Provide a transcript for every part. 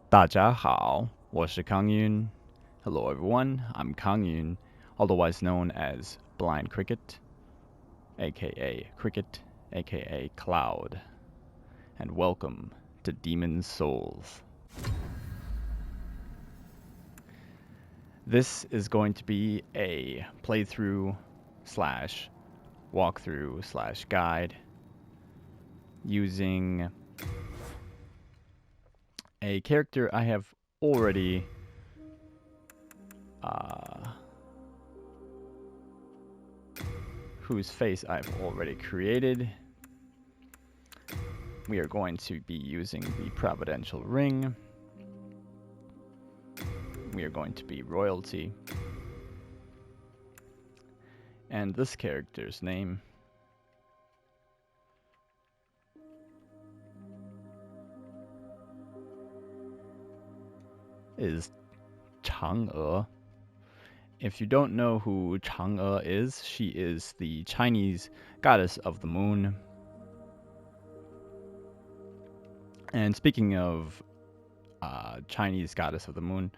大家好，我是康云. Hello everyone, I'm Kang Yun, otherwise known as Blind Cricket, aka Cricket, aka Cloud, and welcome to Demon's Souls. This is going to be a playthrough slash walkthrough slash guide using a character I have already whose face I've already created. We are going to be using the Providential Ring. We are going to be royalty. And this character's name is Chang'e. If you don't know who Chang'e is, she is the Chinese goddess of the moon. And speaking of Chinese goddess of the moon,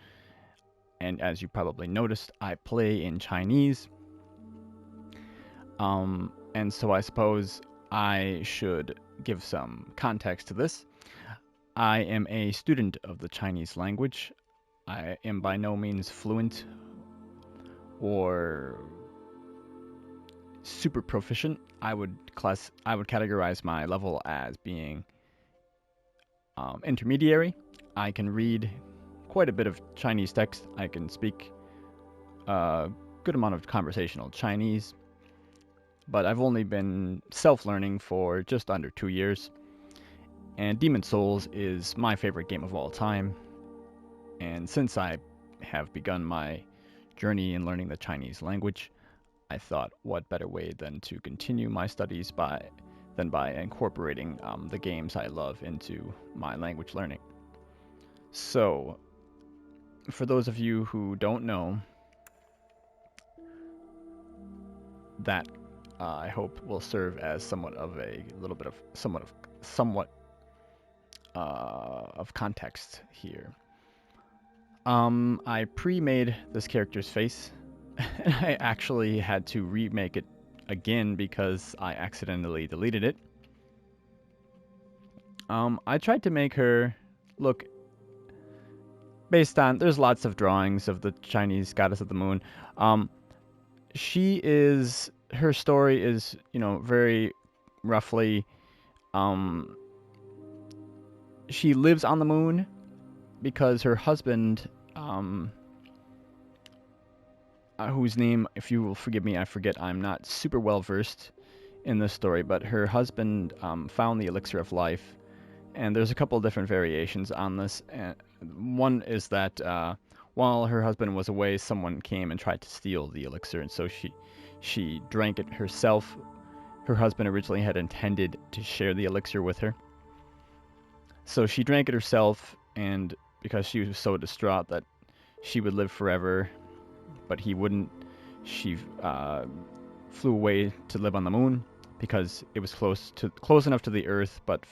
and as you probably noticed, I play in Chinese. And so I suppose I should give some context to this. I am a student of the Chinese language. I am by no means fluent or super proficient. I would categorize my level as being intermediary. I can read quite a bit of Chinese text. I can speak a good amount of conversational Chinese, but I've only been self-learning for just under 2 years. And Demon's Souls is my favorite game of all time. And since I have begun my journey in learning the Chinese language, I thought what better way than to continue my studies by incorporating the games I love into my language learning. So, for those of you who don't know, that I hope will serve as somewhat of context here. I pre-made this character's face, and I actually had to remake it again because I accidentally deleted it. I tried to make her look based on, there's lots of drawings of the Chinese goddess of the moon. Her story is, very roughly, she lives on the moon because her husband, whose name, if you will forgive me, I forget, I'm not super well versed in this story, but her husband found the elixir of life, and there's a couple of different variations on this. And one is that while her husband was away, someone came and tried to steal the elixir, and so she drank it herself. Her husband originally had intended to share the elixir with her, so she drank it herself, and because she was so distraught that she would live forever, but he wouldn't, she flew away to live on the moon because it was close enough to the Earth, but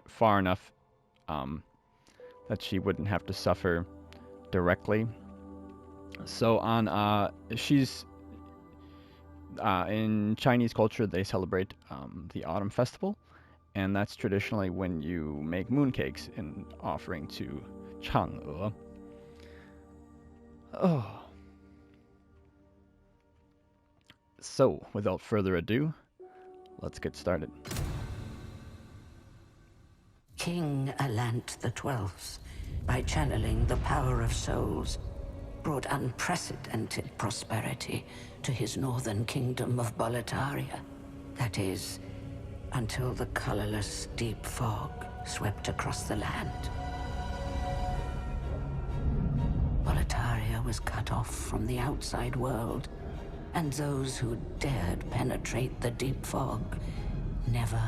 far enough that she wouldn't have to suffer directly. So in Chinese culture, they celebrate the Autumn Festival, and that's traditionally when you make mooncakes in offering to Chang'e. Oh. So, without further ado, let's get started. King Alant XII, by channeling the power of souls, brought unprecedented prosperity to his northern kingdom of Boletaria. That is, until the colorless deep fog swept across the land. Boletaria was cut off from the outside world, and those who dared penetrate the deep fog never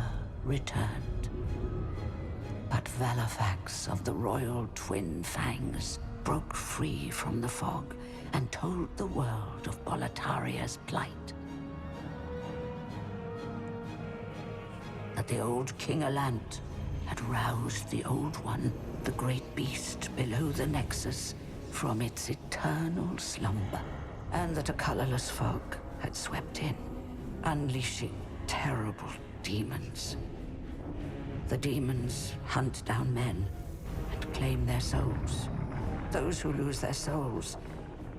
returned. But Valifax of the royal twin fangs broke free from the fog and told the world of Boletaria's plight. That the old King Alant had roused the Old One the great beast below the Nexus from its eternal slumber, and that a colorless fog had swept in, unleashing terrible demons. The demons hunt down men and claim their souls. Those who lose their souls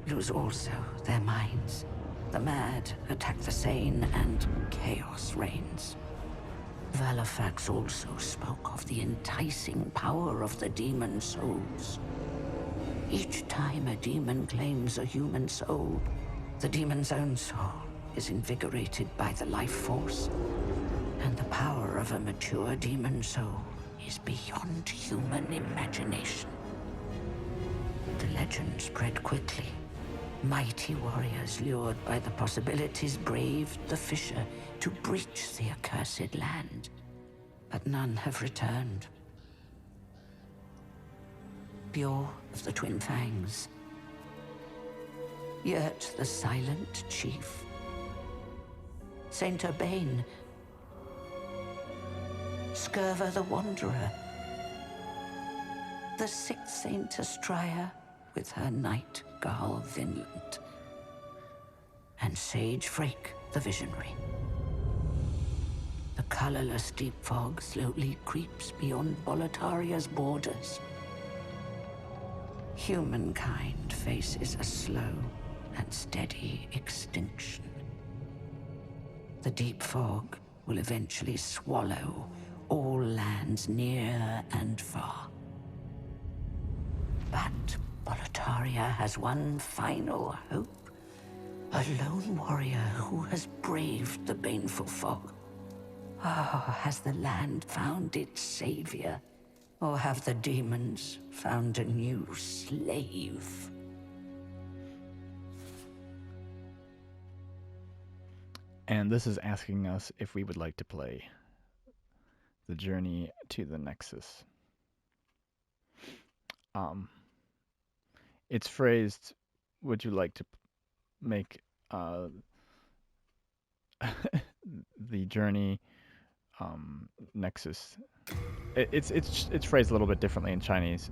lose also their minds. The mad attack the sane, and chaos reigns. Valifax also spoke of the enticing power of the demon souls. Each time a demon claims a human soul, the demon's own soul is invigorated by the life force, and the power of a mature demon soul is beyond human imagination. The legend spread quickly. Mighty warriors lured by the possibilities braved the fissure to breach the accursed land, but none have returned. Bjor of the Twin Fangs, Yurt the Silent Chief, Saint Urbane, Skirva the Wanderer, the sixth Saint Astraea with her Night Garl Vinland, and Sage Frake the Visionary. The colorless deep fog slowly creeps beyond Boletaria's borders. Humankind faces a slow and steady extinction. The deep fog will eventually swallow all lands near and far. But Boletaria has one final hope. A lone warrior who has braved the baneful fog. Ah, has the land found its savior? Or have the demons found a new slave? And this is asking us if we would like to play the journey to the Nexus. It's phrased, would you like to make the journey Nexus? It's phrased a little bit differently in Chinese.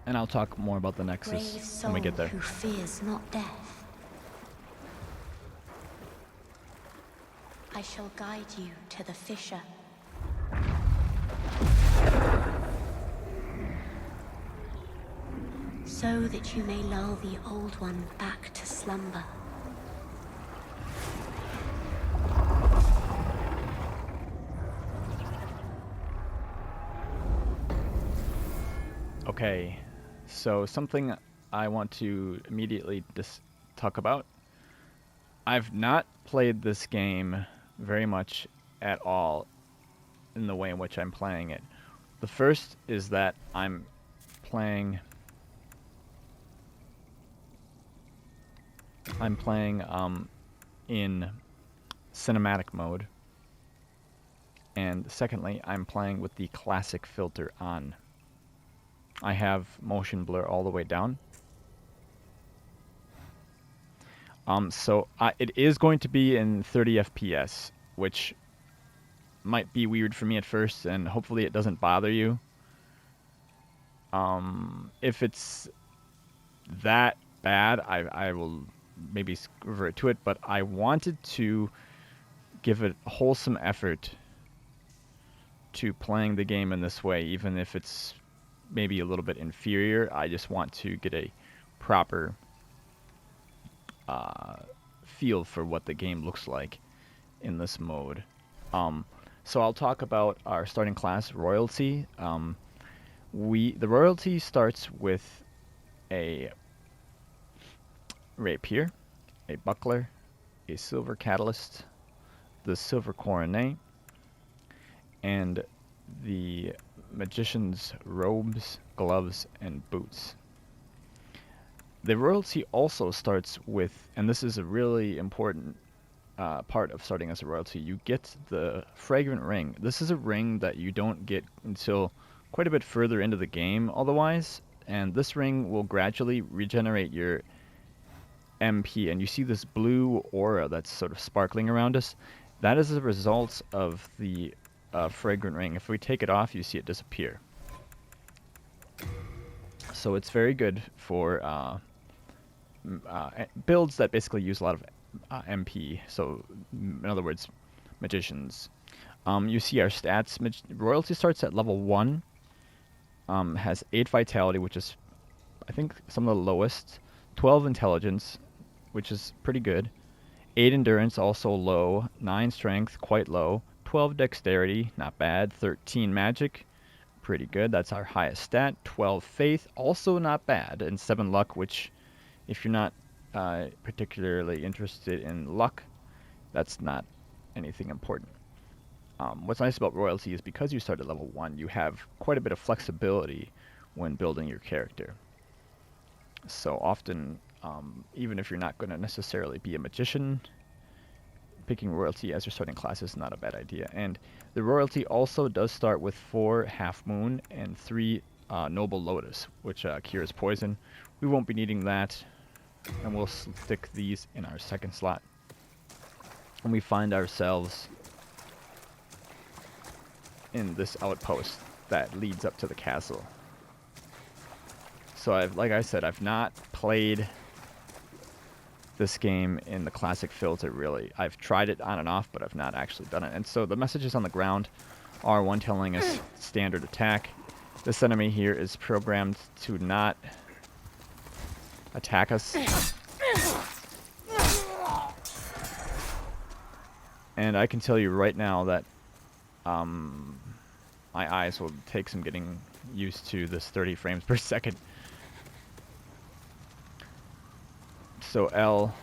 And I'll talk more about the Nexus when we get there. Who fears not death. I shall guide you to the fissure. So that you may lull the old one back to slumber. Okay, so something I want to immediately talk about. I've not played this game very much at all in the way in which I'm playing it. The first is that I'm playing in cinematic mode, and secondly, I'm playing with the classic filter on. I have motion blur all the way down. So it is going to be in 30 FPS, which might be weird for me at first, and hopefully it doesn't bother you. If it's that bad, I will maybe revert to it, but I wanted to give it wholesome effort to playing the game in this way, even if it's maybe a little bit inferior. I just want to get a proper feel for what the game looks like in this mode. So I'll talk about our starting class, Royalty. The Royalty starts with a rapier, a buckler, a silver catalyst, the silver coronet, and the magician's robes, gloves, and boots. The Royalty also starts with, and this is a really important part of starting as a Royalty, you get the Fragrant Ring. This is a ring that you don't get until quite a bit further into the game otherwise, and this ring will gradually regenerate your MP, and you see this blue aura that's sort of sparkling around us. That is the result of the fragrant ring. If we take it off, you see it disappear. So it's very good for builds that basically use a lot of MP. So in other words, magicians. You see our stats. Royalty starts at level 1. Has 8 vitality, which is, I think, some of the lowest. 12 intelligence, which is pretty good. 8 endurance, also low. 9 strength, quite low. 12 dexterity, not bad. 13 magic, pretty good. That's our highest stat. 12 faith, also not bad. And 7 luck, which, if you're not particularly interested in luck, that's not anything important. What's nice about royalty is because you start at level 1, you have quite a bit of flexibility when building your character. So often, even if you're not going to necessarily be a magician, picking royalty as your starting class is not a bad idea. And the royalty also does start with 4 half moon and 3 noble lotus, which cures poison. We won't be needing that, and we'll stick these in our second slot. And we find ourselves in this outpost that leads up to the castle. So like I said, I've not played this game in the classic filter really. I've tried it on and off, but I've not actually done it. And so the messages on the ground are one telling us standard attack. This enemy here is programmed to not attack us. And I can tell you right now that my eyes will take some getting used to this 30 frames per second. So L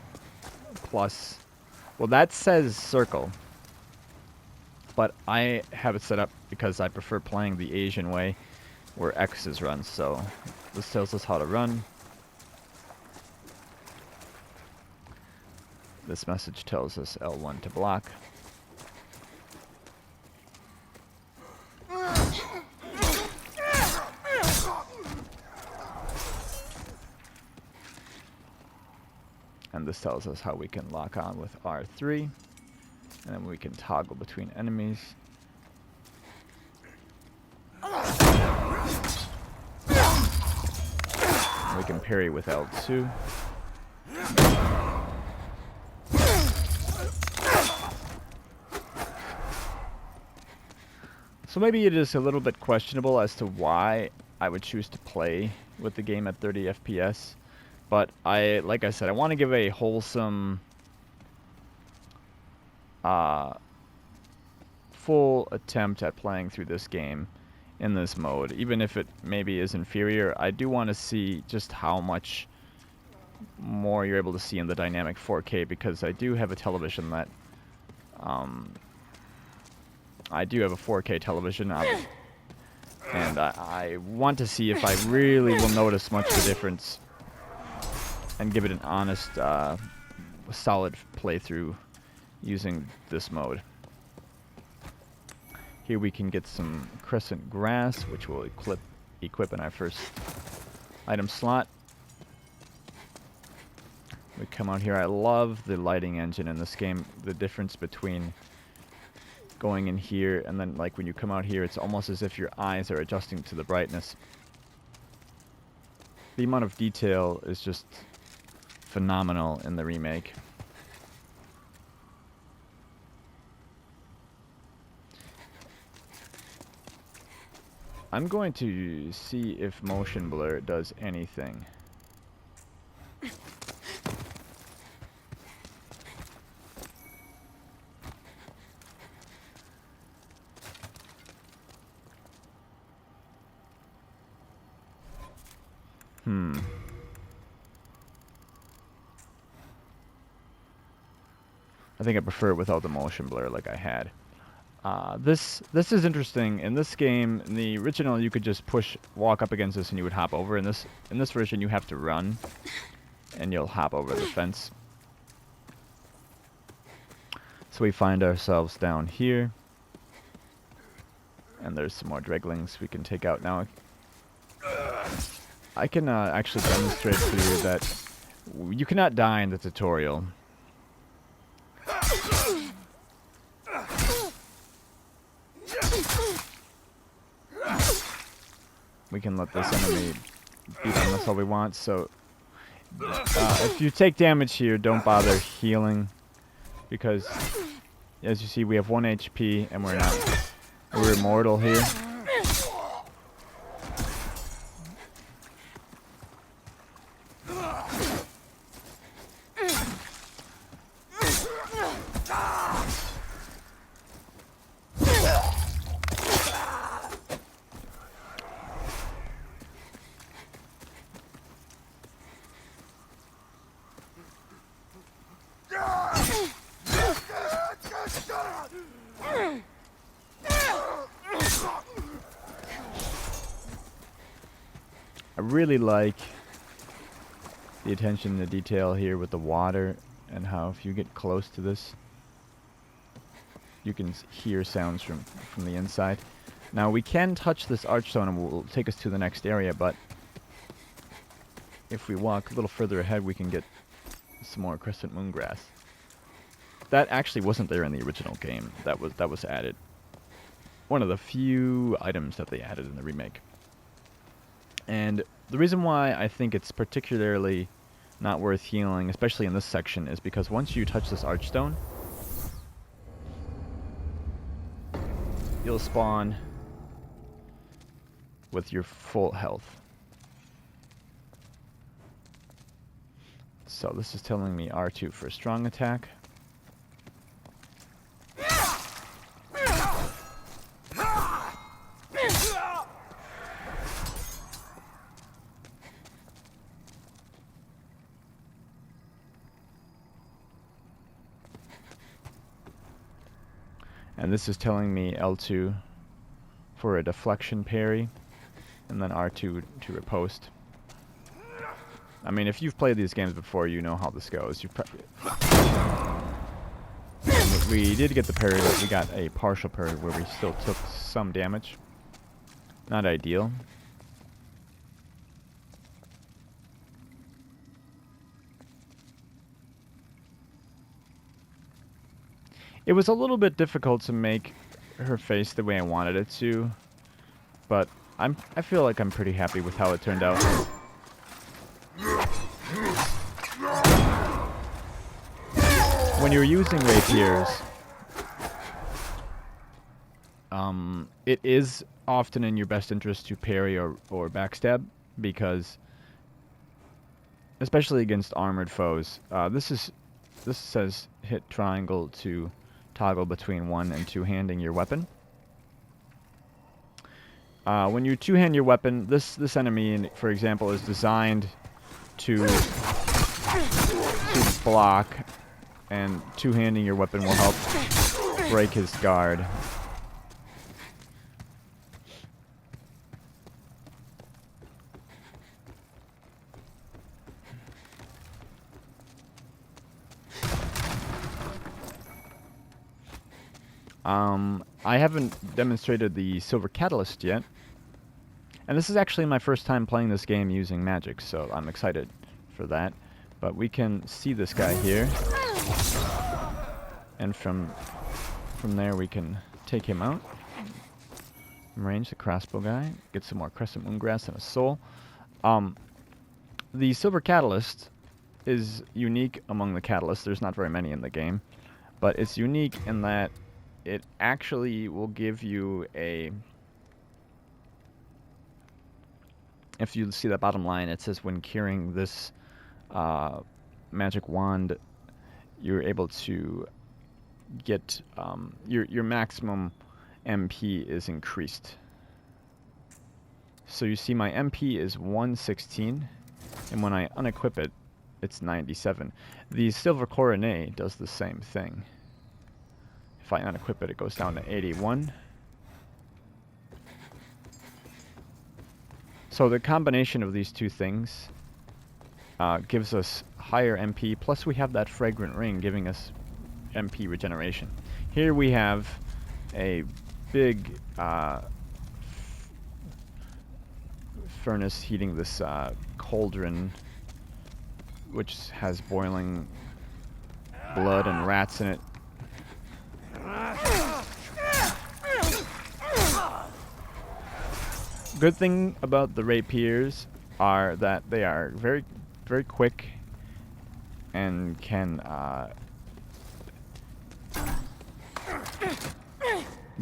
plus, well, that says circle, but I have it set up because I prefer playing the Asian way where X is run. So this tells us how to run. This message tells us L1 to block. And this tells us how we can lock on with R3. And then we can toggle between enemies. And we can parry with L2. So maybe it is a little bit questionable as to why I would choose to play with the game at 30 FPS. But like I said, I want to give a wholesome, full attempt at playing through this game in this mode. Even if it maybe is inferior, I do want to see just how much more you're able to see in the dynamic 4K, because I do have a television that, I do have a 4K television, and I want to see if I really will notice much of a difference and give it an honest, solid playthrough using this mode. Here we can get some crescent grass, which we'll equip in our first item slot. We come out here. I love the lighting engine in this game. The difference between going in here and then, like, when you come out here, it's almost as if your eyes are adjusting to the brightness. The amount of detail is just phenomenal in the remake. I'm going to see if motion blur does anything. I think I prefer it without the motion blur like I had. This is interesting. In this game, in the original, you could just walk up against this and you would hop over. In this version, you have to run, and you'll hop over the fence. So we find ourselves down here, and there's some more dreglings we can take out now. I can actually demonstrate to you that you cannot die in the tutorial. we can let this enemy beat on us all we want. So if you take damage here, don't bother healing, because as you see, we have 1 HP and we're immortal here. I really like the attention to detail here with the water, and how if you get close to this, you can hear sounds from the inside. Now we can touch this archstone and it will take us to the next area, but if we walk a little further ahead, we can get some more crescent moon grass. That actually wasn't there in the original game. That was added. One of the few items that they added in the remake. And the reason why I think it's particularly not worth healing, especially in this section, is because once you touch this archstone, you'll spawn with your full health. So this is telling me R2 for strong attack. And this is telling me L2 for a deflection parry, and then R2 to riposte. I mean, if you've played these games before, you know how this goes. We did get the parry, but we got a partial parry where we still took some damage. Not ideal. It was a little bit difficult to make her face the way I wanted it to, but I feel like I'm pretty happy with how it turned out. When you're using rapiers, it is often in your best interest to parry or backstab, because, especially against armored foes, this says hit triangle to toggle between one and two-handing your weapon. When you two-hand your weapon, this enemy, for example, is designed to block, and two-handing your weapon will help break his guard. I haven't demonstrated the Silver Catalyst yet, and this is actually my first time playing this game using magic, so I'm excited for that. But we can see this guy here, and from there we can take him out. Range the crossbow guy, get some more crescent moon grass and a soul. The Silver Catalyst is unique among the catalysts. There's not very many in the game, but it's unique in that it actually will give you a... If you see that bottom line, it says when curing this magic wand, you're able to get your maximum MP is increased. So you see my MP is 116, and when I unequip it, it's 97. The Silver Coronet does the same thing. If I unequip it, it goes down to 81. So the combination of these two things gives us higher MP, plus we have that fragrant ring giving us MP regeneration. Here we have a big furnace heating this cauldron, which has boiling blood and rats in it. Good thing about the rapiers are that they are very, very quick and can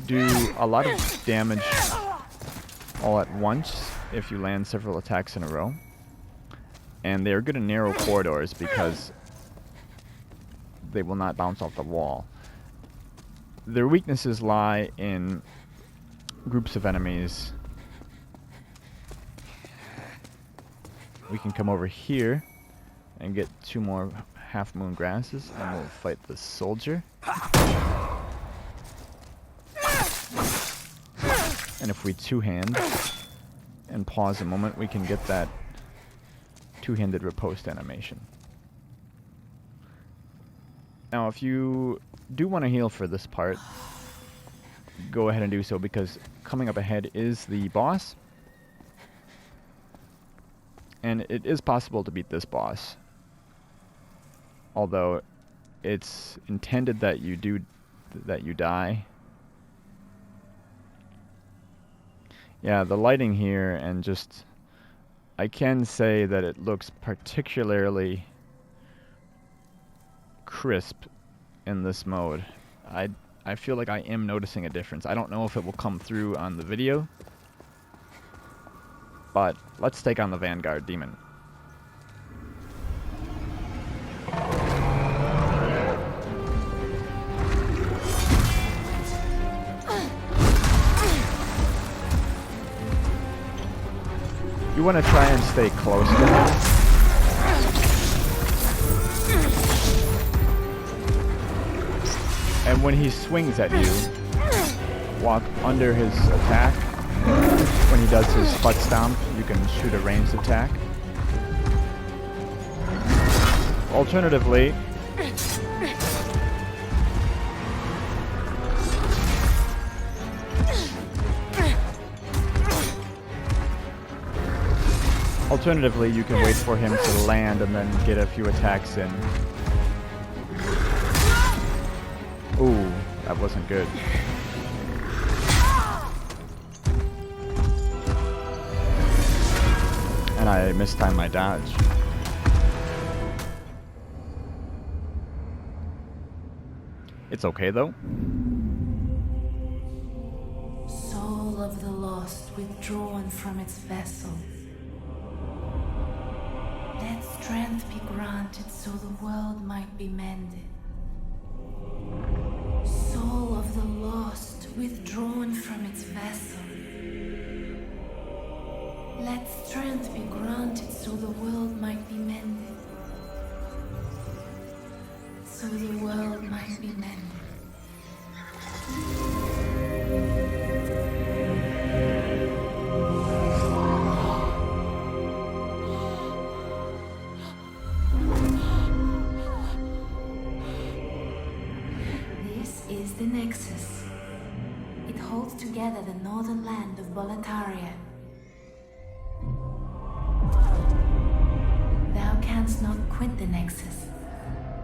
do a lot of damage all at once if you land several attacks in a row. And they are good in narrow corridors because they will not bounce off the wall. Their weaknesses lie in groups of enemies. We can come over here and get 2 more half moon grasses, and we'll fight the soldier. And if we two-hand and pause a moment, we can get that two-handed riposte animation. Now, if you do want to heal for this part, go ahead and do so, because coming up ahead is the boss. And it is possible to beat this boss, although it's intended that you die. Yeah, the lighting here, and just, I can say that it looks particularly crisp in this mode. I feel like I am noticing a difference. I don't know if it will come through on the video, but let's take on the Vanguard Demon. You want to try and stay close to him. And when he swings at you, walk under his attack. When he does his butt stomp, you can shoot a ranged attack. Alternatively, you can wait for him to land and then get a few attacks in. Ooh, that wasn't good. And I mistimed my dodge. It's okay though. Soul of the lost withdrawn from its vessel. Let strength be granted so the world might be mended. Soul of the lost withdrawn from its vessel. Let strength be granted so the world might be mended. So the world might be mended. This is the Nexus. It holds together the northern land of Boletaria. Thou canst not quit the Nexus,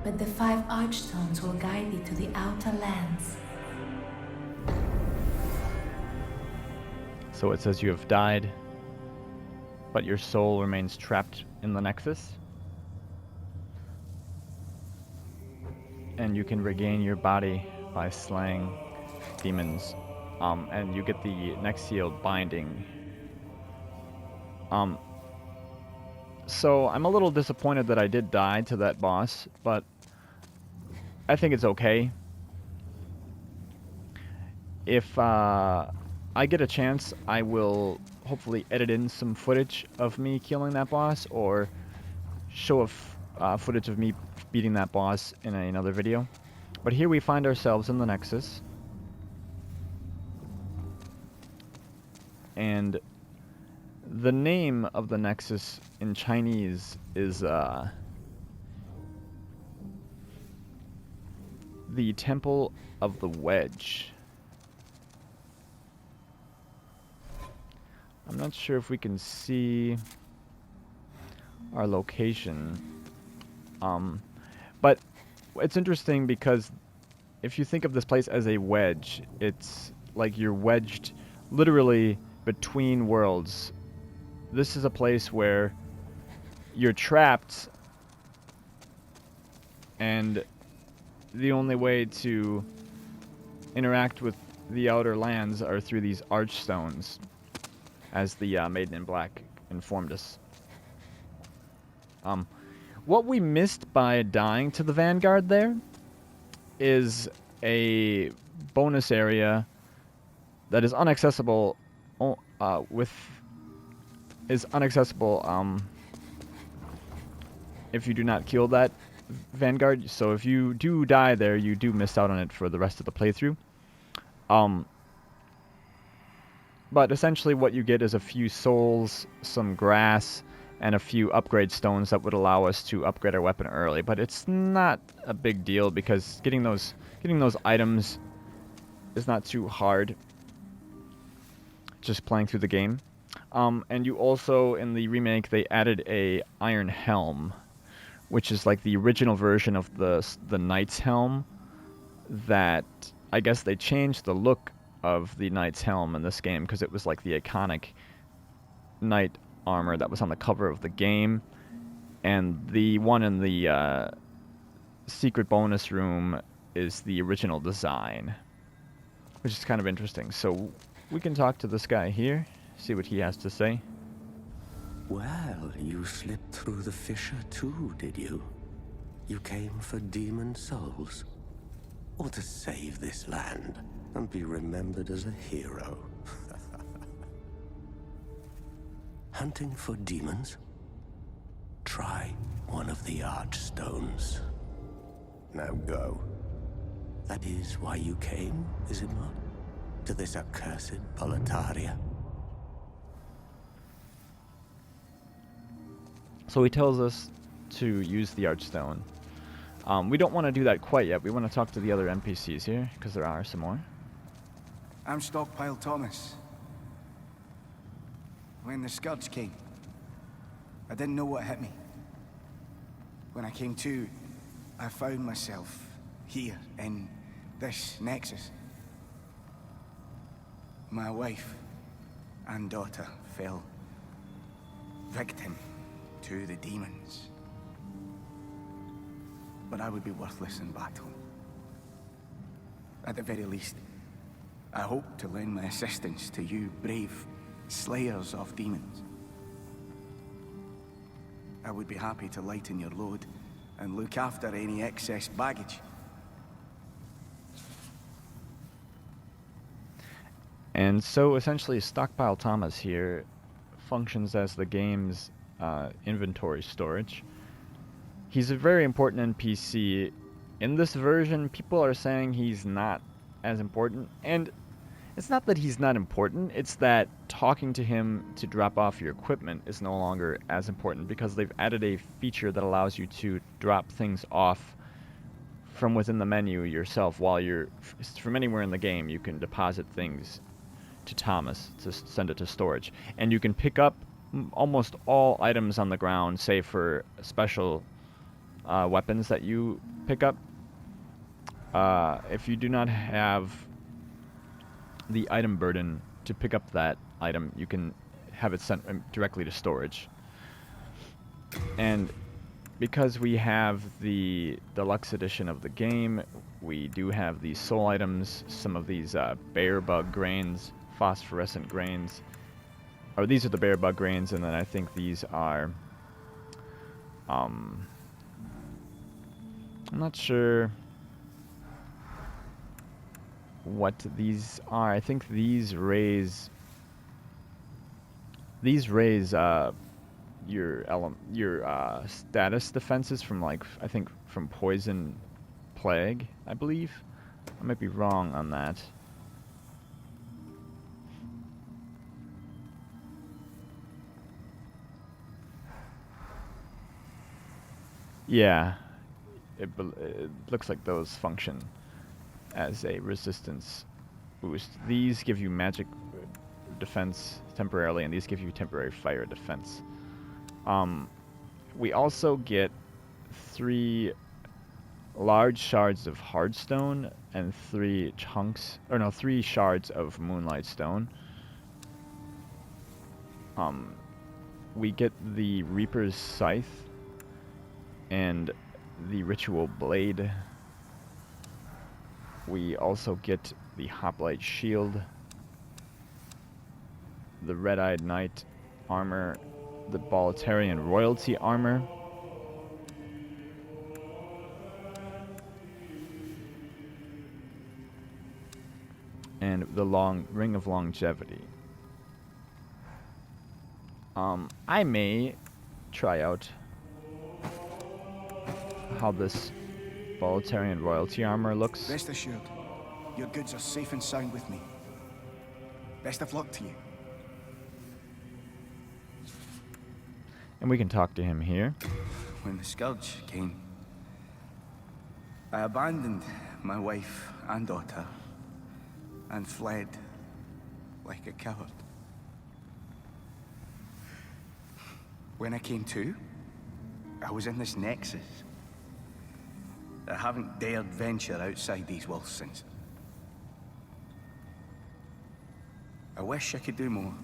but the 5 archstones will guide thee to the outer lands. So it says you have died, but your soul remains trapped in the Nexus. And you can regain your body by slaying demons. And you get the Nexial binding. So I'm a little disappointed that I did die to that boss, but I think it's okay. If I get a chance, I will hopefully edit in some footage of me killing that boss, or show footage of me beating that boss in another video. But here we find ourselves in the Nexus. And the name of the Nexus in Chinese is the Temple of the Wedge. I'm not sure if we can see our location. But it's interesting because if you think of this place as a wedge, it's like you're wedged literally between worlds. This is a place where you're trapped, and the only way to interact with the Outer Lands are through these archstones, as the Maiden in Black informed us. What we missed by dying to the Vanguard there is a bonus area that is inaccessible if you do not kill that Vanguard. So if you do die there, you do miss out on it for the rest of the playthrough. But essentially what you get is a few souls, some grass, and a few upgrade stones that would allow us to upgrade our weapon early. But it's not a big deal because getting those items is not too hard. Just playing through the game. And you also, in the remake, they added a iron helm, which is like the original version of the knight's helm. That I guess they changed the look of the knight's helm in this game because it was like the iconic knight armor that was on the cover of the game, and the one in the secret bonus room is the original design, which is kind of interesting. So we can talk to this guy here, see what he has to say. Well, you slipped through the fissure too, did you? You came for demon souls? Or to save this land and be remembered as a hero? Hunting for demons? Try one of the archstones. Now go. That is why you came, is it not? To this accursed Boletaria? So he tells us to use the archstone. We don't want to do that quite yet. We want to talk to the other NPCs here, because there are some more. I'm Stockpile Thomas. When the Scourge came, I didn't know what hit me. When I came to, I found myself here in this Nexus. My wife and daughter fell victim to the demons. But I would be worthless in battle. At the very least, I hope to lend my assistance to you brave slayers of demons. I would be happy to lighten your load and look after any excess baggage. And so essentially Stockpile Thomas here functions as the game's inventory storage. He's a very important NPC. In this version, people are saying he's not as important, and it's not that he's not important, it's that talking to him to drop off your equipment is no longer as important because they've added a feature that allows you to drop things off from within the menu yourself while you're from anywhere in the game. You can deposit things to Thomas to send it to storage, and you can pick up almost all items on the ground save for special weapons that you pick up. If you do not have the item burden to pick up that item, you can have it sent directly to storage. And because we have the deluxe edition of the game, we do have these soul items, some of these bear bug grains, phosphorescent grains. Or these are the bear bug grains, and then I think these are I'm not sure what these are. I think these raise your status defenses from, like, I think from poison plague, I believe. I might be wrong on that. Yeah, it looks like those function as a resistance boost. These give you magic defense temporarily, and these give you temporary fire defense. We also get 3 large shards of hardstone and 3 shards of moonlight stone. we get the Reaper's Scythe and the Ritual Blade. We also get the Hoplite Shield, the Red-Eyed Knight armor, the Boletarian Royalty armor, and the Ring of Longevity. I may try out how this Boletarian Royalty armor looks. Rest assured, your goods are safe and sound with me. Best of luck to you. And we can talk to him here. When the Scourge came, I abandoned my wife and daughter and fled like a coward. When I came to, I was in this Nexus. I haven't dared venture outside these walls since. I wish I could do more,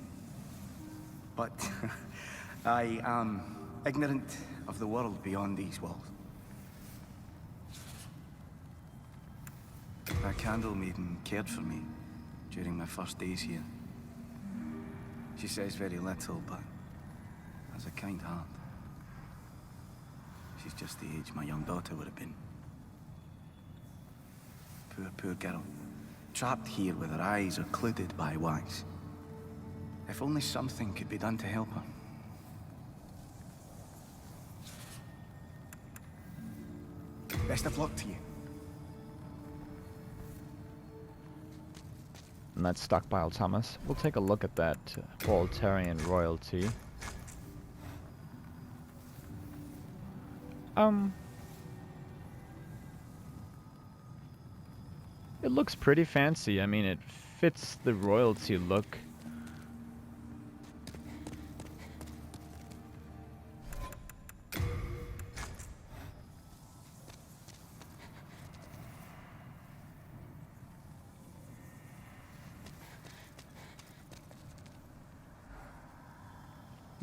but I am ignorant of the world beyond these walls. My candle maiden cared for me during my first days here. She says very little, but has a kind heart. She's just the age my young daughter would have been. Poor girl. Trapped here with her eyes occluded by wax. If only something could be done to help her. Best of luck to you. And that's Stockpile Thomas. We'll take a look at that Boletarian Royalty. It looks pretty fancy. I mean, it fits the royalty look.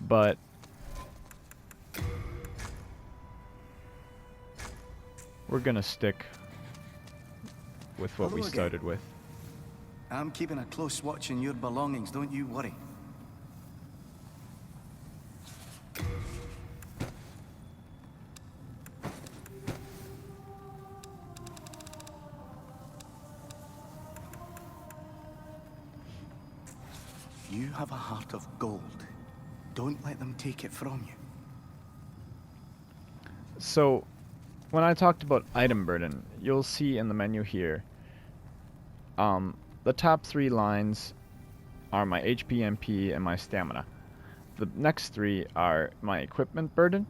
But we're gonna stick with what we started with. I'm keeping a close watch on your belongings, don't you worry. You have a heart of gold. Don't let them take it from you. So, when I talked about item burden, you'll see in the menu here, the top 3 lines are my HP, MP, and my stamina. The next 3 are my equipment burden,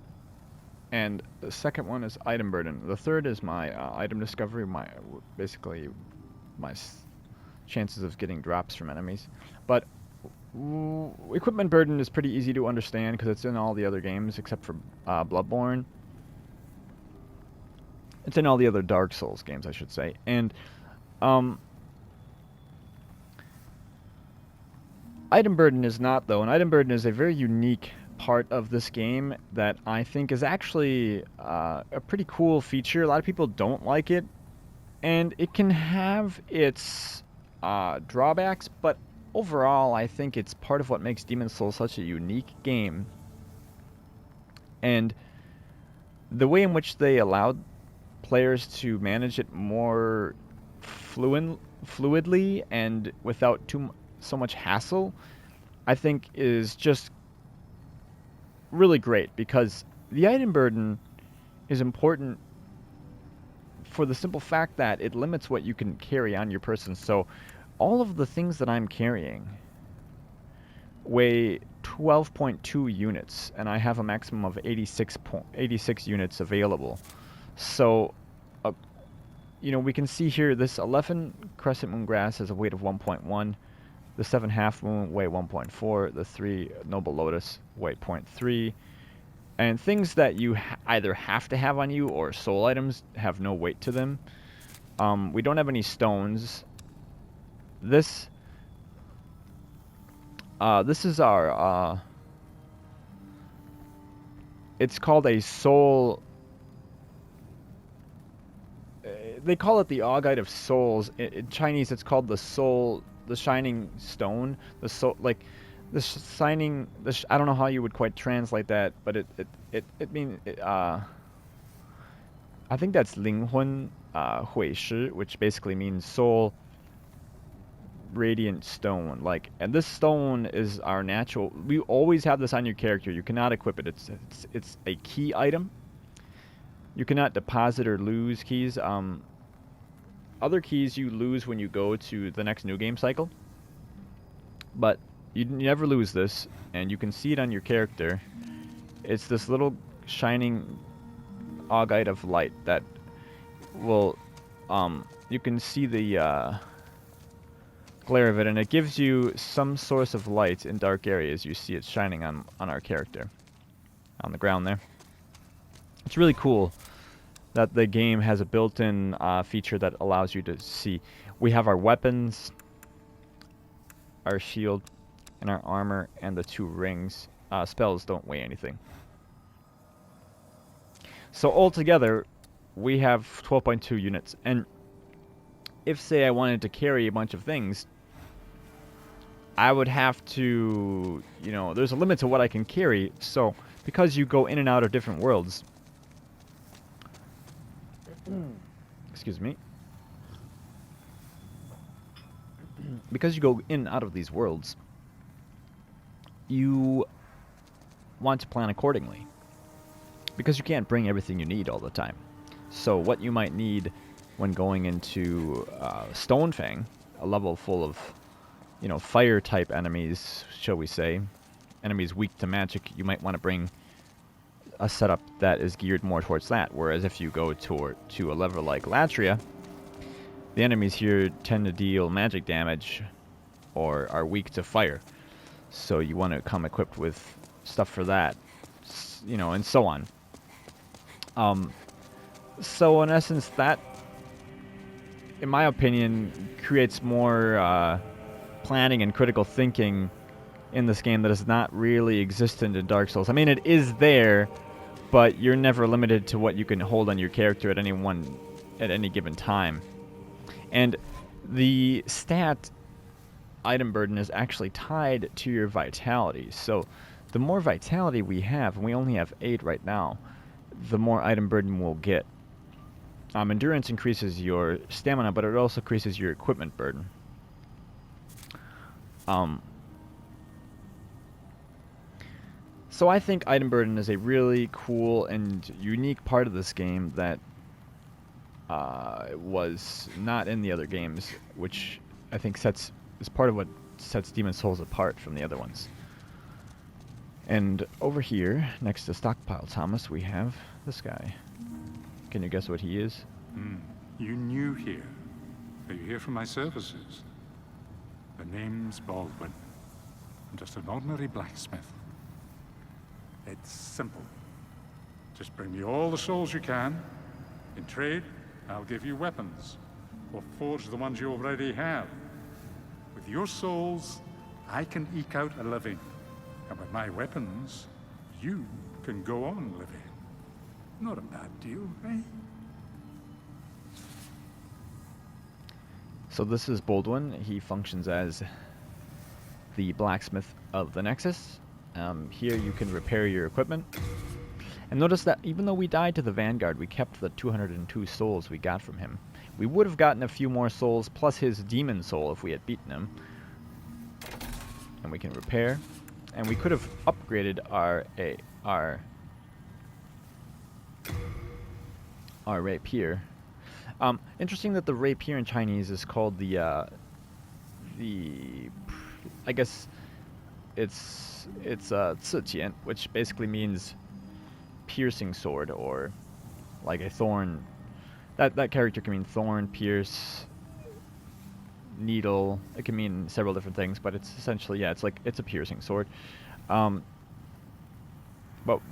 and the second one is item burden. The third is my item discovery, basically my chances of getting drops from enemies. But equipment burden is pretty easy to understand because it's in all the other games except for Bloodborne. It's in all the other Dark Souls games, I should say. And item burden is not, though. And item burden is a very unique part of this game that I think is actually a pretty cool feature. A lot of people don't like it. And it can have its drawbacks, but overall, I think it's part of what makes Demon's Souls such a unique game. And the way in which they allowed players to manage it more fluidly and without so much hassle, I think is just really great, because the item burden is important for the simple fact that it limits what you can carry on your person. So all of the things that I'm carrying weigh 12.2 units, and I have a maximum of 86 units available. So, we can see here this 11 Crescent Moon Grass has a weight of 1.1, the 7 Half Moon weigh 1.4, the 3 Noble Lotus weigh 0.3, and things that you either have to have on you or soul items have no weight to them. We don't have any stones. This This is our, it's called a soul, they call it the Augite of Souls. In Chinese, it's called the soul, the shining stone, the soul, like, the shining, I don't know how you would quite translate that, but it means, I think that's 灵魂, 会师, which basically means soul, radiant stone. Like, and this stone is our natural, we always have this on your character. You cannot equip it. It's a key item. You cannot deposit or lose keys. Other keys you lose when you go to the next new game cycle, but you never lose this, and you can see it on your character. It's this little shining augite of light that will, you can see the glare of it, and it gives you some source of light in dark areas. You see it shining on our character, on the ground there. It's really cool that the game has a built-in feature that allows you to see. We have our weapons, our shield, and our armor, and the 2 rings. Spells don't weigh anything. So altogether, we have 12.2 units. And if, say, I wanted to carry a bunch of things, I would have to, you know, there's a limit to what I can carry. So because you go in and out of different worlds, excuse me, because you go in and out of these worlds, you want to plan accordingly, because you can't bring everything you need all the time. So what you might need when going into Stonefang, a level full of, you know, fire type enemies, shall we say, enemies weak to magic, you might want to bring a setup that is geared more towards that. Whereas if you go to a level like Latria, the enemies here tend to deal magic damage or are weak to fire. So you want to come equipped with stuff for that, you know, and so on. So in essence, that, in my opinion, creates more planning and critical thinking in this game that is not really existent in Dark Souls. I mean, it is there, but you're never limited to what you can hold on your character at any given time. And the stat item burden is actually tied to your vitality. So the more vitality we have, and we only have 8 right now, the more item burden we'll get. Endurance increases your stamina, but it also increases your equipment burden. So I think item burden is a really cool and unique part of this game that was not in the other games, which I think is part of what sets Demon's Souls apart from the other ones. And over here, next to Stockpile Thomas, we have this guy. Can you guess what he is? You new here. Are you here for my services? The name's Baldwin. I'm just an ordinary blacksmith. It's simple. Just bring me all the souls you can. In trade, I'll give you weapons, or forge the ones you already have. With your souls, I can eke out a living. And with my weapons, you can go on living. Not a bad deal, eh? So this is Baldwin. He functions as the blacksmith of the Nexus. Here you can repair your equipment. And notice that even though we died to the Vanguard, we kept the 202 souls we got from him. We would have gotten a few more souls plus his demon soul if we had beaten him. And we can repair. And we could have upgraded our rapier. Interesting that the rapier in Chinese is called I guess it's 刺剑, which basically means piercing sword, or like a thorn. That character can mean thorn, pierce, needle. It can mean several different things, but it's essentially, yeah, it's a piercing sword. But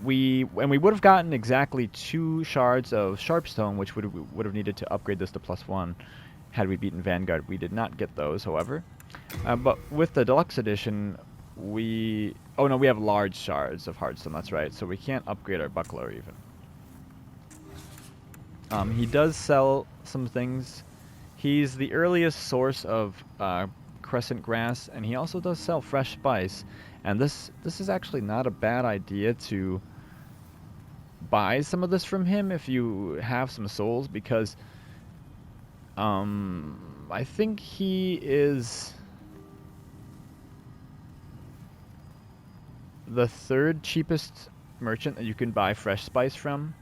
we would have gotten exactly 2 shards of Sharpstone, which would have needed to upgrade this to +1 had we beaten Vanguard. We did not get those, however. But with the Deluxe Edition, Oh no, we have large shards of hardstone, that's right. So we can't upgrade our buckler even. He does sell some things. He's the earliest source of crescent grass, and he also does sell fresh spice. And this is actually not a bad idea to buy some of this from him if you have some souls, because I think he is the third cheapest merchant that you can buy fresh spice from.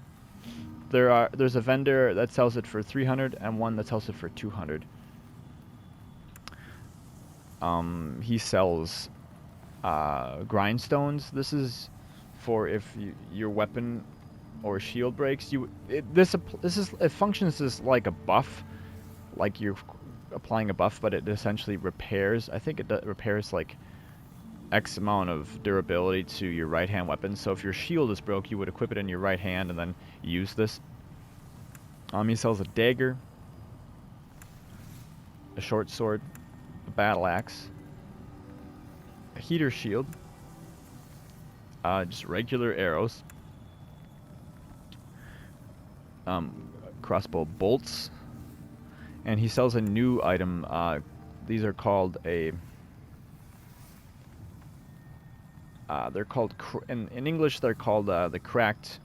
There's a vendor that sells it for 300 and one that sells it for 200. He sells grindstones. This is for if your weapon or shield breaks. It functions as like a buff, like you're applying a buff, but it essentially repairs. I think it repairs like X amount of durability to your right hand weapon. So if your shield is broke, you would equip it in your right hand and then use this. He sells a dagger, a short sword, a battle axe, a heater shield, just regular arrows, crossbow bolts, and he sells a new item. These are called they're called, in English, they're called the cracked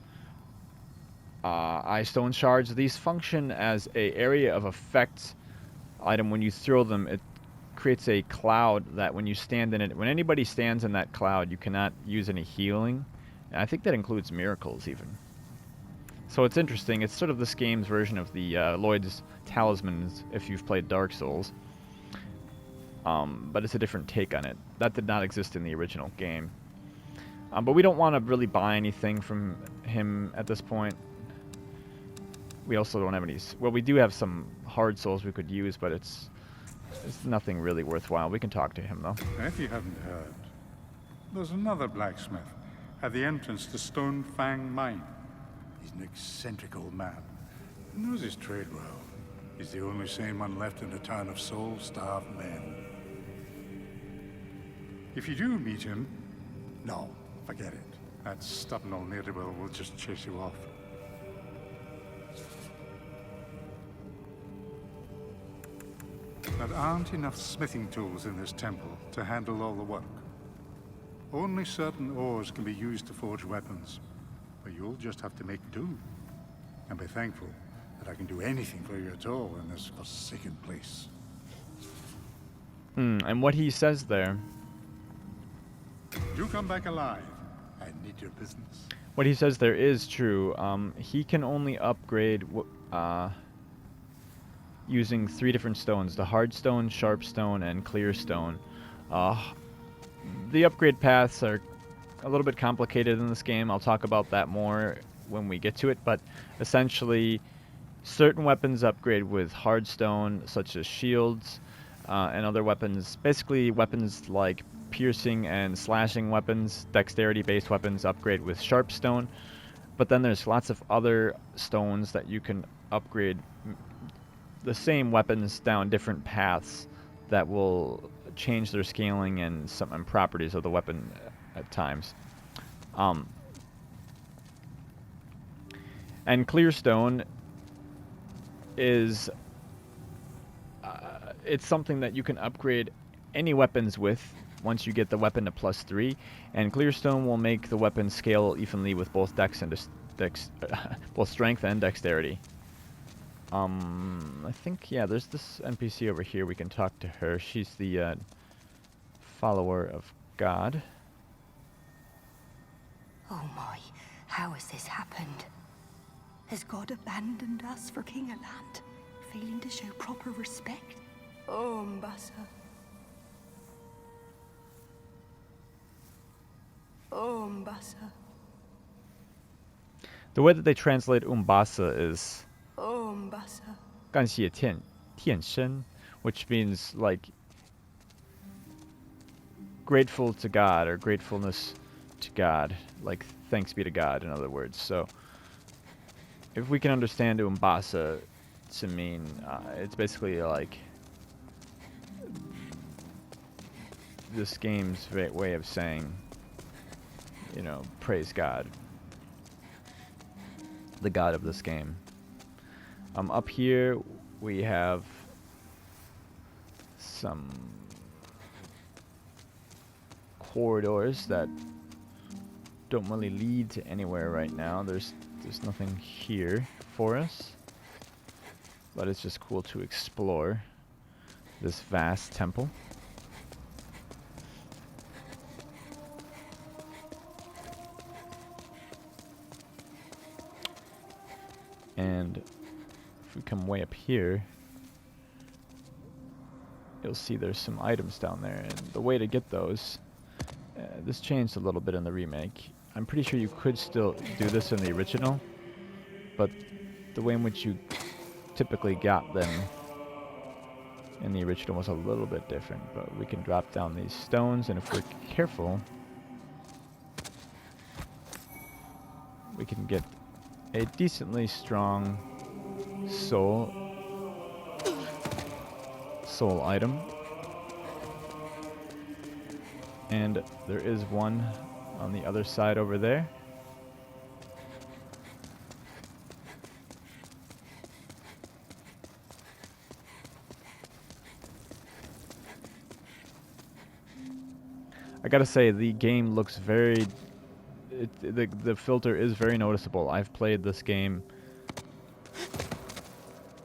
eye stone shards. These function as a area of effect item. When you throw them, it creates a cloud that when you stand in it, when anybody stands in that cloud, you cannot use any healing. And I think that includes miracles even. So it's interesting. It's sort of this game's version of the Lloyd's Talismans if you've played Dark Souls. But it's a different take on it. That did not exist in the original game. But we don't want to really buy anything from him at this point. We also don't have any... Well, we do have some hard souls we could use, but it's nothing really worthwhile. We can talk to him, though. If you haven't heard, there's another blacksmith at the entrance to Stone Fang Mine. He's an eccentric old man. He knows his trade well. He's the only sane one left in a town of soul-starved men. If you do meet him, no, forget it. That stubborn old ne'er-do-well will just chase you off. There aren't enough smithing tools in this temple to handle all the work. Only certain ores can be used to forge weapons, but you'll just have to make do. And be thankful that I can do anything for you at all in this forsaken place. And what he says there... You come back alive. I need your business. What he says there is true. He can only upgrade using 3 different stones: the hard stone, sharp stone, and clear stone. The upgrade paths are a little bit complicated in this game. I'll talk about that more when we get to it, but essentially certain weapons upgrade with hard stone, such as shields, and other weapons. Basically weapons like piercing and slashing weapons, dexterity-based weapons, upgrade with sharp stone. But then there's lots of other stones that you can upgrade the same weapons down different paths that will change their scaling and some properties of the weapon at times. And clear stone is it's something that you can upgrade any weapons with once you get the weapon to +3, and clear stone will make the weapon scale evenly with both dex and both strength and dexterity. I think, yeah, there's this NPC over here. We can talk to her. She's the follower of God. Oh my, how has this happened? Has God abandoned us for King of Land, failing to show proper respect? Oh, Umbasa. Oh, Umbasa. The way that they translate Umbasa is Oh, Umbasa. 感谢天神, which means like grateful to God or gratefulness to God, like thanks be to God, in other words. So if we can understand Umbasa to mean, it's basically like this game's way of saying, you know, praise God. The God of this game. Up here we have some corridors that don't really lead to anywhere right now. There's nothing here for us, but it's just cool to explore this vast temple. And if we come way up here, you'll see there's some items down there, and the way to get those, this changed a little bit in the remake. I'm pretty sure you could still do this in the original, but the way in which you typically got them in the original was a little bit different. But we can drop down these stones, and if we're careful, we can get a decently strong soul item. And there is one on the other side over there. I gotta say, the game looks very... the filter is very noticeable. I've played this game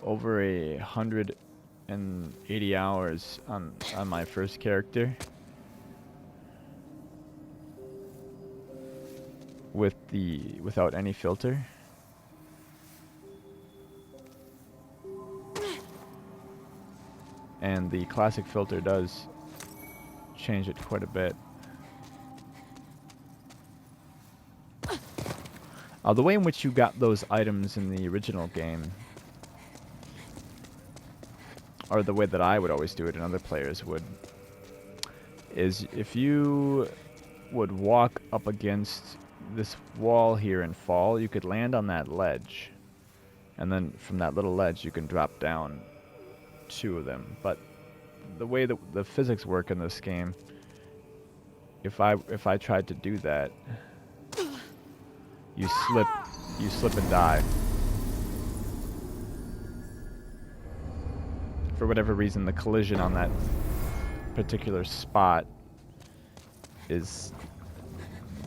over 180 hours on my first character. Without any filter. And the classic filter does change it quite a bit. The way in which you got those items in the original game, or the way that I would always do it and other players would, is if you would walk up against this wall here and fall, you could land on that ledge, and then from that little ledge you can drop down 2 of them. But the way that the physics work in this game, if I tried to do that, you slip and die. For whatever reason, the collision on that particular spot is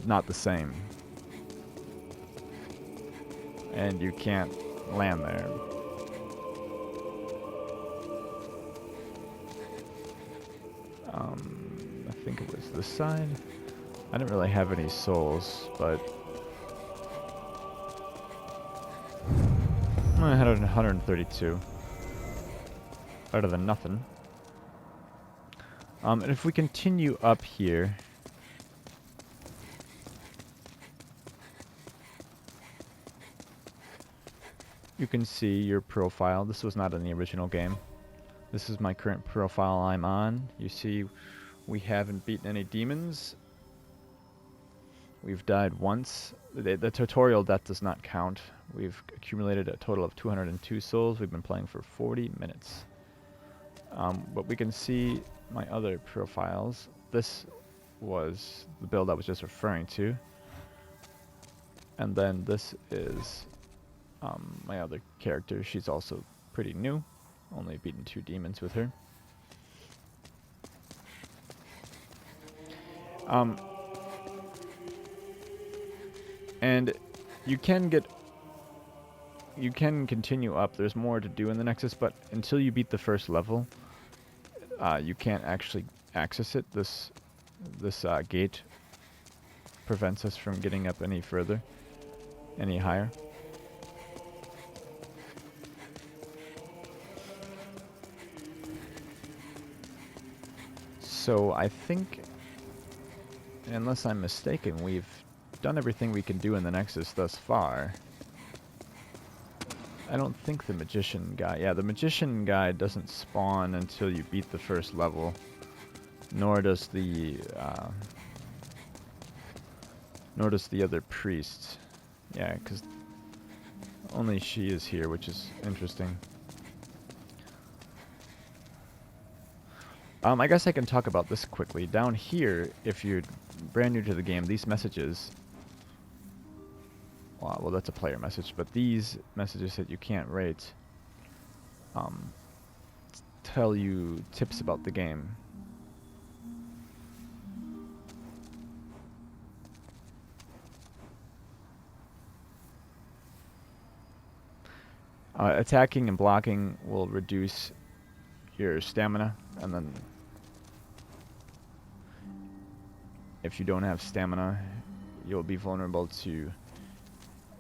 not the same. And you can't land there. I think it was this side. I didn't really have any souls, but I had 132. Better than nothing. And if we continue up here, you can see your profile. This was not in the original game. This is my current profile I'm on. You see, we haven't beaten any demons. We've died once. The tutorial death does not count. We've accumulated a total of 202 souls. We've been playing for 40 minutes. But we can see my other profiles. This was the build I was just referring to. And then this is my other character. She's also pretty new. Only beaten 2 demons with her. And you can continue up. There's more to do in the Nexus, but until you beat the first level, you can't actually access it. This gate prevents us from getting up any further, any higher. So I think, unless I'm mistaken, we've done everything we can do in the Nexus thus far. I don't think the Magician guy... Yeah, the Magician guy doesn't spawn until you beat the first level. Nor does the other priest. Yeah, because only she is here, which is interesting. I guess I can talk about this quickly. Down here, if you're brand new to the game, these messages... Well, that's a player message, but these messages that you can't rate tell you tips about the game. Attacking and blocking will reduce your stamina, and then if you don't have stamina, you'll be vulnerable to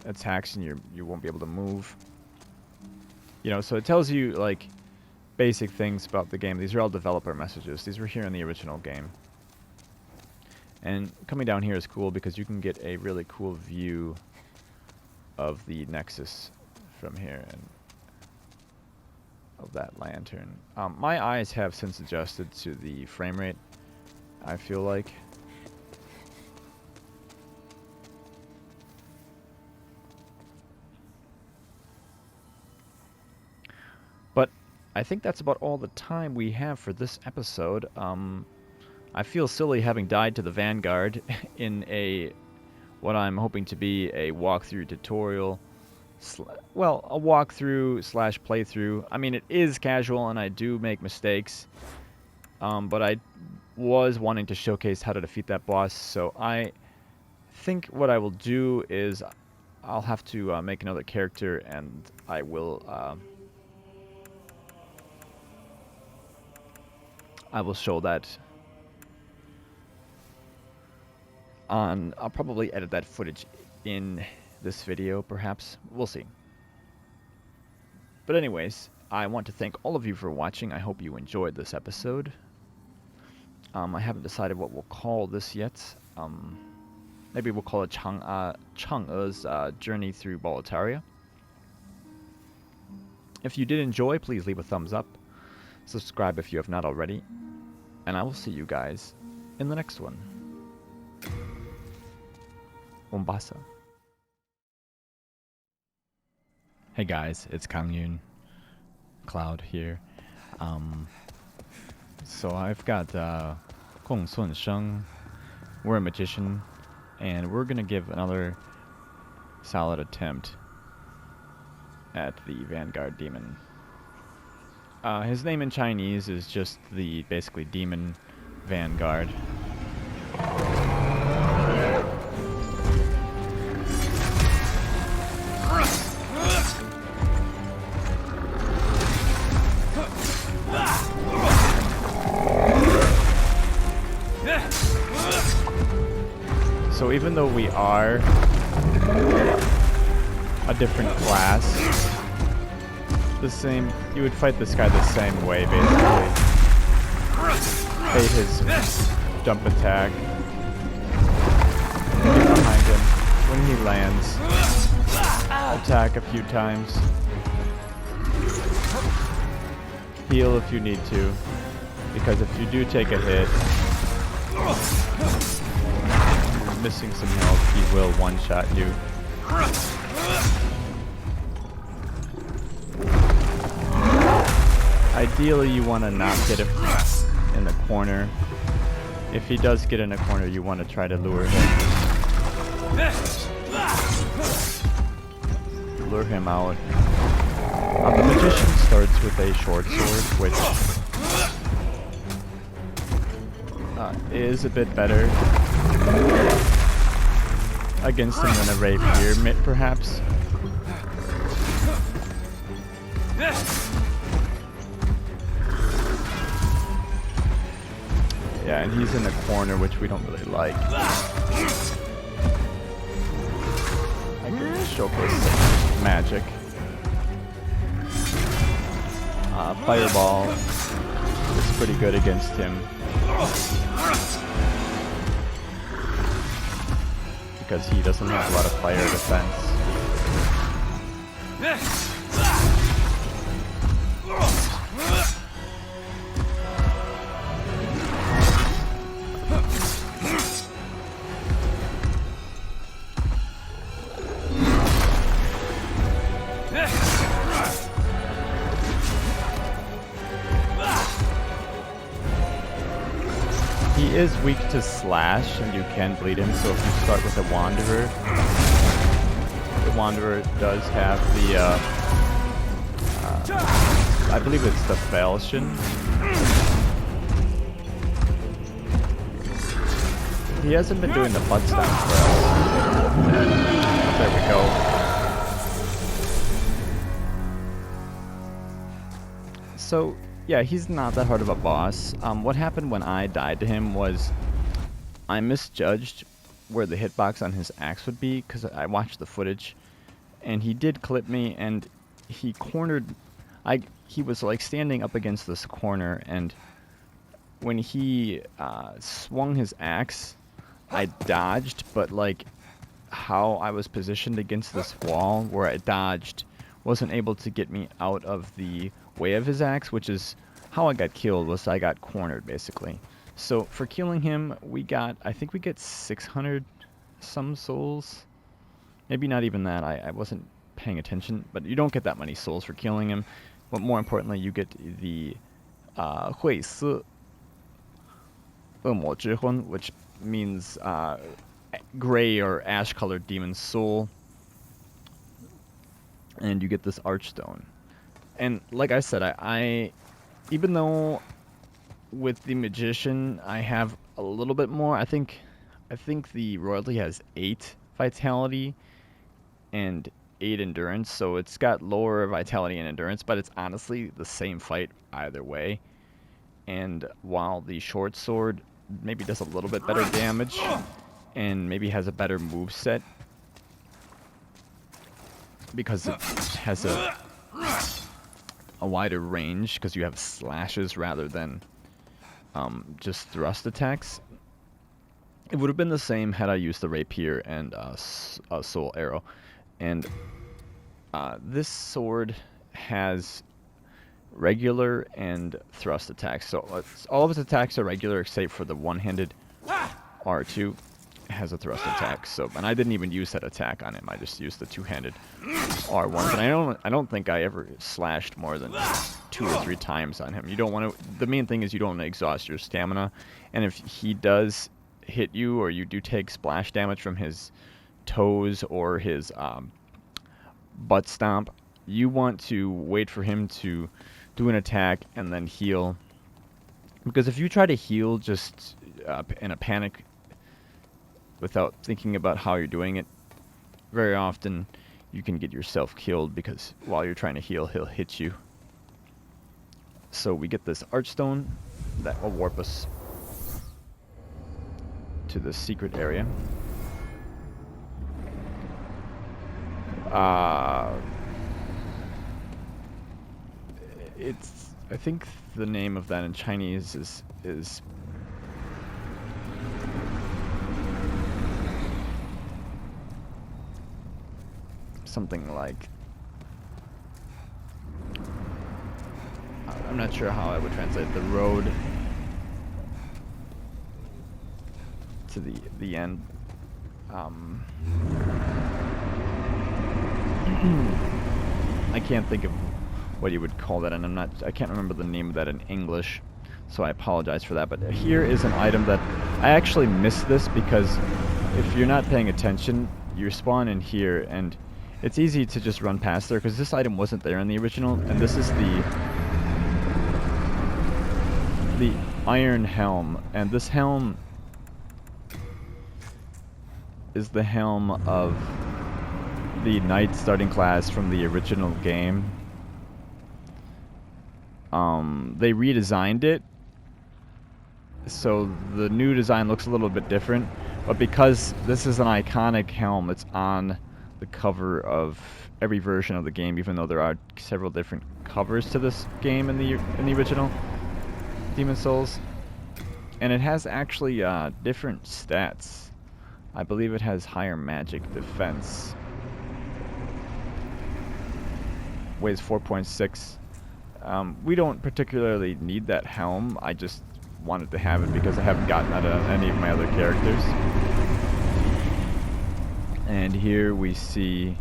attacks and you won't be able to move. You know, so it tells you like basic things about the game. These are all developer messages. These were here in the original game. And coming down here is cool because you can get a really cool view of the Nexus from here and of that lantern. My eyes have since adjusted to the frame rate, I feel like. But I think that's about all the time we have for this episode. I feel silly having died to the Vanguard in what I'm hoping to be a walkthrough tutorial. Well, a walkthrough slash playthrough. I mean, it is casual and I do make mistakes. But I was wanting to showcase how to defeat that boss. So I think what I will do is I'll have to make another character and I will show that on... I'll probably edit that footage in this video, perhaps. We'll see. But anyways, I want to thank all of you for watching. I hope you enjoyed this episode. I haven't decided what we'll call this yet. Maybe we'll call it Chang'e's journey through Boletaria. If you did enjoy, please leave a thumbs up. Subscribe if you have not already. And I will see you guys in the next one. Umbasa. Hey guys, it's Chang'e. Cloud here. So I've got Gong Sun Sheng. We're a magician, and we're gonna give another solid attempt at the Vanguard Demon. His name in Chinese is just the basically Demon Vanguard. So even though we are a different class, you would fight this guy the same way, basically. Bait his jump attack. Get behind him. When he lands, attack a few times. Heal if you need to, because if you do take a hit, missing some health, he will one-shot you. Ideally, you want to not get him in the corner. If he does get in a corner, you want to try to lure him out. The magician starts with a short sword, which is a bit better against him than a rapier, perhaps. Yeah, and he's in the corner, which we don't really like. I can showcase magic. Fireball is pretty good against him, because he doesn't have a lot of fire defense. is weak to slash, and you can bleed him. So if you start with a Wanderer, the Wanderer does have the, I believe it's the Falchion. He hasn't been doing the butt stomp for us. There we go. So, yeah, he's not that hard of a boss. What happened when I died to him was I misjudged where the hitbox on his axe would be, because I watched the footage, and he did clip me, and he cornered... he was like standing up against this corner, and when he swung his axe, I dodged, but like how I was positioned against this wall where I dodged wasn't able to get me out of the way of his axe, which is how I got killed. Was I got cornered basically. So for killing him, I think we get 600 some souls, maybe not even that. I wasn't paying attention, but you don't get that many souls for killing him. But more importantly, you get the 晦涩恶魔之魂, which means gray or ash-colored demon soul, and you get this archstone. And like I said, I even though with the magician I have a little bit more, I think the royalty has 8 vitality and 8 endurance, so it's got lower vitality and endurance, but it's honestly the same fight either way. And while the short sword maybe does a little bit better damage and maybe has a better moveset because it has a wider range, because you have slashes rather than just thrust attacks. It would have been the same had I used the rapier and a soul arrow. And this sword has regular and thrust attacks. So all of its attacks are regular except for the one-handed R2 has a thrust attack. So, and I didn't even use that attack on him. I just used the two-handed R1s. And I don't think I ever slashed more than 2 or 3 times on him. You don't want to. The main thing is you don't want to exhaust your stamina. And if he does hit you, or you do take splash damage from his toes or his butt stomp, you want to wait for him to do an attack and then heal. Because if you try to heal just in a panic without thinking about how you're doing it, very often you can get yourself killed, because while you're trying to heal, he'll hit you. So we get this archstone that will warp us to the secret area. I think the name of that in Chinese is something like, I'm not sure how I would translate the road to the end. I can't think of what you would call that, and I can't remember the name of that in English, so I apologize for that. But here is an item that I actually missed this, because if you're not paying attention, you spawn in here, and it's easy to just run past there, because this item wasn't there in the original, and this is the Iron Helm, and this helm is the helm of the Knight starting class from the original game. They redesigned it, so the new design looks a little bit different, but because this is an iconic helm, it's on the cover of every version of the game, even though there are several different covers to this game in the original Demon Souls. And it has actually different stats. I believe it has higher magic defense. Weighs 4.6. We don't particularly need that helm. I just wanted to have it because I haven't gotten that on any of my other characters. And here we see...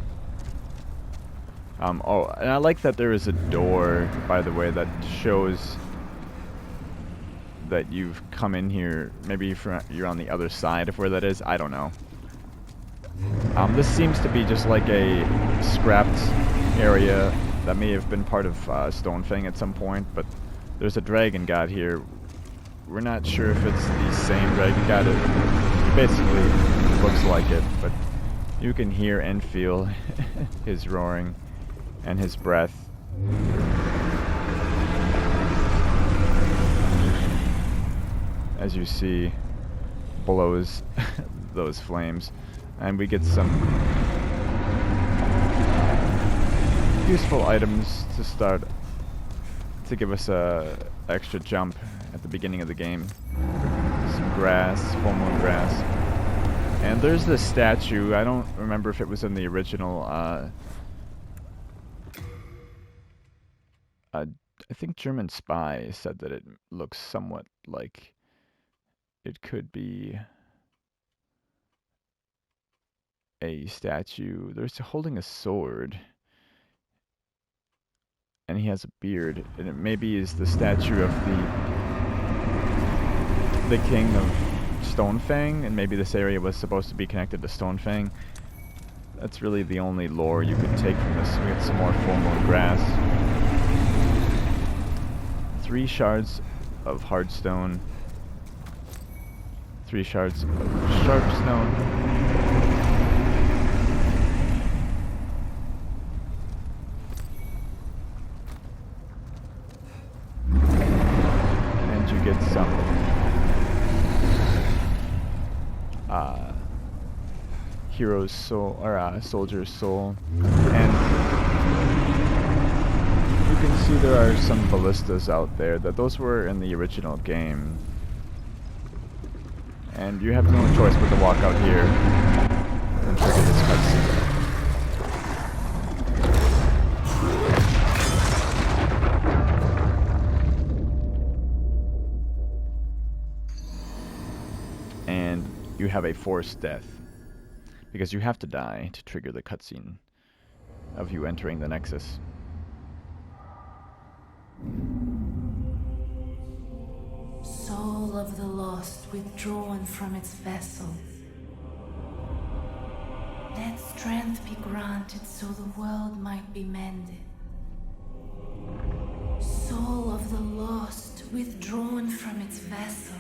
oh, and I like that there is a door, by the way, that shows that you've come in here. Maybe you're on the other side of where that is. I don't know. This seems to be just like a scrapped area that may have been part of Stonefang at some point, but there's a dragon god here. We're not sure if it's the same dragon god. It basically looks like it, but you can hear and feel his roaring and his breath. As you see, blows those flames. And we get some useful items to start to give us a extra jump at the beginning of the game. Some grass, full moon grass. And there's this statue. I don't remember if it was in the original. I think German Spy said that it looks somewhat like it could be a statue. There's holding a sword, and he has a beard, and it maybe is the statue of the king of Stonefang, and maybe this area was supposed to be connected to Stonefang. That's really the only lore you could take from this. We get some more full moon grass. 3 shards of hardstone. 3 shards of sharpstone. Get some hero's soul or soldier's soul, and you can see there are some ballistas out there. Those were in the original game, and you have no choice but to walk out here and trigger this cutscene. You have a forced death, because you have to die to trigger the cutscene of you entering the Nexus. Soul of the lost withdrawn from its vessel. Let strength be granted so the world might be mended. Soul of the lost withdrawn from its vessel.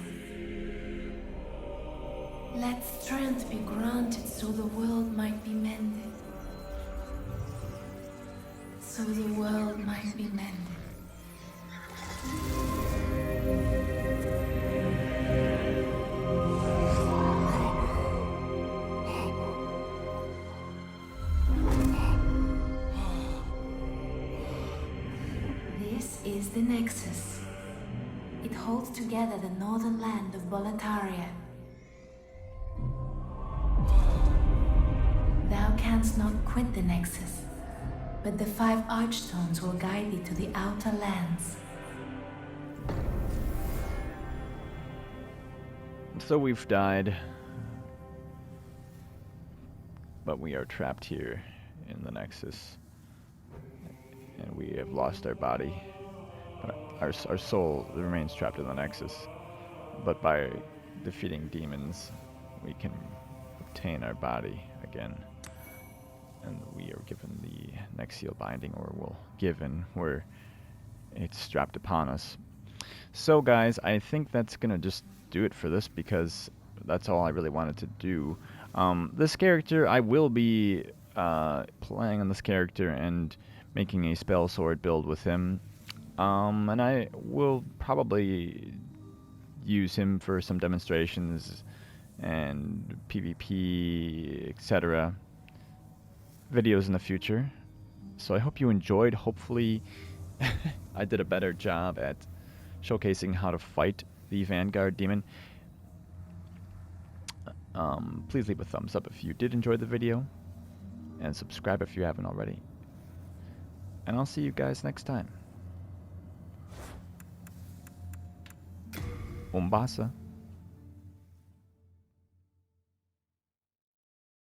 Let strength be granted so the world might be mended. So the world might be mended. This is the Nexus. It holds together the northern land of Boletaria. Thou canst not quit the Nexus, but the 5 archstones will guide thee to the outer lands. So we've died, but we are trapped here in the Nexus, and we have lost our body. Our soul remains trapped in the Nexus, but by defeating demons, we can obtain our body again. And we are given the Nexial binding, or where it's strapped upon us. So guys, I think that's gonna just do it for this, because that's all I really wanted to do. This character, I will be playing on this character and making a spell sword build with him. And I will probably use him for some demonstrations and PvP, etc. videos in the future. So I hope you enjoyed. Hopefully I did a better job at showcasing how to fight the Vanguard Demon. Please leave a thumbs up if you did enjoy the video, and subscribe if you haven't already. And I'll see you guys next time. Umbasa.